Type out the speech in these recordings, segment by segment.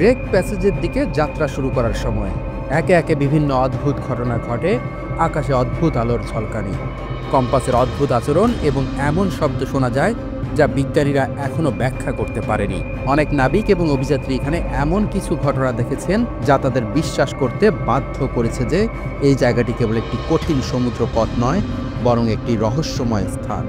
Drake প্যাসেজের দিকে যাত্রা শুরু করার সময় একে একে বিভিন্ন অদ্ভুত ঘটনা ঘটে। আকাশে অদ্ভুত আলোর ঝলকানি, কম্পাসের অদ্ভুত আচরণ এবং এমন শব্দ শোনা যায় যা বিজ্ঞানীরা এখনও ব্যাখ্যা করতে পারেনি। অনেক নাবিক এবং অভিযাত্রী এখানে এমন কিছু ঘটনা দেখেছেন যা তাদের বিশ্বাস করতে বাধ্য করেছে যে এই জায়গাটি কেবল একটি কঠিন সমুদ্র পথ নয়, বরং একটি রহস্যময় স্থান।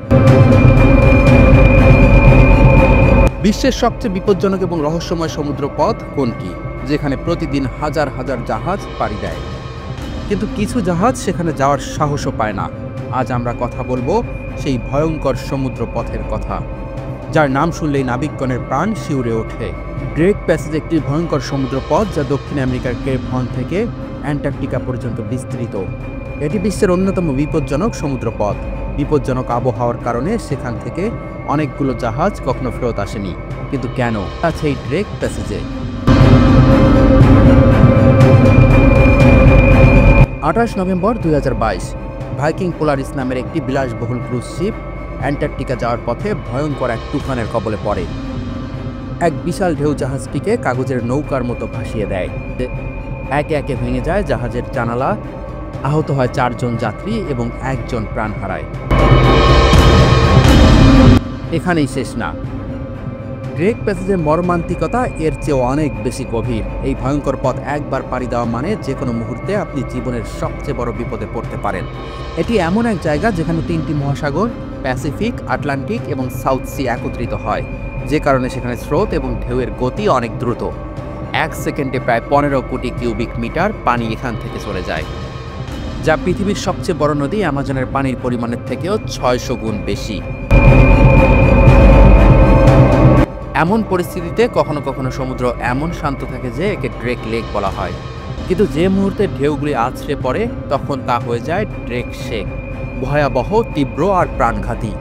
বিশ্বের সবচেয়ে বিপজ্জনক এবং রহস্যময় সমুদ্র পথ কোনটি, যেখানে প্রতিদিন হাজার হাজার জাহাজ পাড়ি দেয়, কিন্তু কিছু জাহাজ সেখানে যাওয়ার সাহসও পায় না? আজ আমরা কথা বলবো সেই ভয়ঙ্কর সমুদ্র পথের কথা, যার নাম শুনলেই নাবিকগণের প্রাণ শিউরে ওঠে। ড্রেক প্যাসেজ একটি ভয়ঙ্কর সমুদ্র পথ যা দক্ষিণ আমেরিকার কেপ হর্ন থেকে অ্যান্টার্কটিকা পর্যন্ত বিস্তৃত। এটি বিশ্বের অন্যতম বিপজ্জনক সমুদ্র পথ। বিপজ্জনক আবহাওয়ার কারণে সেখান থেকে অনেকগুলো জাহাজ কখনো ফেরত আসেনি। কিন্তু কেন আছে এই ড্রেক প্যাসেজে? 28 নভেম্বর 2022 ভাইকিং পোলারিস নামের একটি বিলাসবহুল ক্রুজ শিপ অ্যান্টার্কটিকা যাওয়ার পথে ভয়ঙ্কর এক তুফানের কবলে পড়ে। এক বিশাল ঢেউ জাহাজটিকে কাগজের নৌকার মতো ভাসিয়ে দেয়। একে একে ভেঙে যায় জাহাজের জানালা, আহত হয় 4 জন যাত্রী এবং 1 জন প্রাণ হারায়। এখানেই শেষ না, ড্রেক প্যাসেজের মর্মান্তিকতা এর চেয়েও অনেক বেশি গভীর। এই ভয়ঙ্কর পথ একবার পাড়ি দেওয়া মানে যে কোনো মুহূর্তে আপনি জীবনের সবচেয়ে বড় বিপদে পড়তে পারেন। এটি এমন এক জায়গা যেখানে 3টি মহাসাগর, প্যাসিফিক, আটলান্টিক এবং সাউথ সি একত্রিত হয়, যে কারণে সেখানে স্রোত এবং ঢেউয়ের গতি অনেক দ্রুত। 1 সেকেন্ডে প্রায় 15 কোটি কিউবিক মিটার পানি এখান থেকে চলে যায়, যা পৃথিবীর সবচেয়ে বড় নদী অ্যামাজনের পানির পরিমাণের থেকেও 600 গুণ বেশি। এমন পরিস্থিতিতে কখনো কখনো সমুদ্র এমন শান্ত থাকে যে একে ড্রেক লেক বলা হয়, কিন্তু যে মুহূর্তে ঢেউগুলি আছড়ে পড়ে তখন তা হয়ে যায় ড্রেক শেক, ভয়াবহ, তীব্র আর প্রাণঘাতী।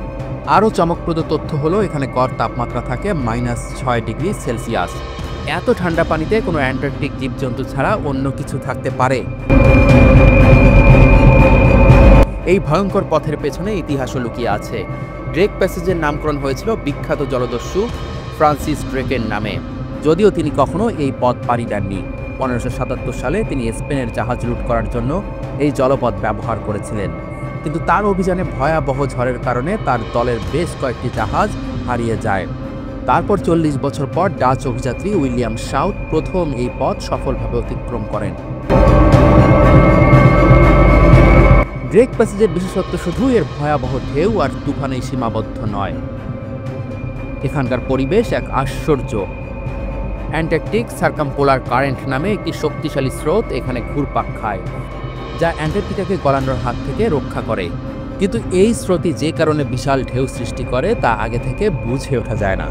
আরও চমকপ্রদ তথ্য হলো এখানে গড় তাপমাত্রা থাকে -6 ডিগ্রি সেলসিয়াস। এত ঠান্ডা পানিতে কোনো অ্যান্টার্কটিক জীবজন্তু ছাড়া অন্য কিছু থাকতে পারে? এই ভয়ঙ্কর পথের পেছনে ইতিহাসও লুকিয়ে আছে। ড্রেক প্যাসেজের নামকরণ হয়েছিল বিখ্যাত জলদস্যু ফ্রান্সিস ড্রেকের নামে, যদিও তিনি কখনো এই পথ পাড়ি দেননি। 1577 সালে তিনি স্পেনের জাহাজ লুট করার জন্য এই জলপথ ব্যবহার করেছিলেন, কিন্তু তার অভিযানে ভয়াবহ ঝড়ের কারণে তার দলের বেশ কয়েকটি জাহাজ হারিয়ে যায়। তারপর 40 বছর পর ডাচ অভিযাত্রী উইলিয়াম সাউথ প্রথম এই পথ সফলভাবে অতিক্রম করেন। ড্রেক প্যাসেজের বিশেষত্ব শুধু এর ভয়াবহ ঢেউ আর তুফানেই সীমাবদ্ধ নয়, এখানকার পরিবেশ এক আশ্চর্য। অ্যান্টার্কটিক সার্কামপোলার কারেন্ট নামে একটি শক্তিশালী স্রোত এখানে ঘুরপাক খায়, যা অ্যান্টার্কটিকাকে গলানোর হাত থেকে রক্ষা করে। কিন্তু এই স্রোতই যে কারণে বিশাল ঢেউ সৃষ্টি করে তা আগে থেকে বুঝে ওঠা যায় না।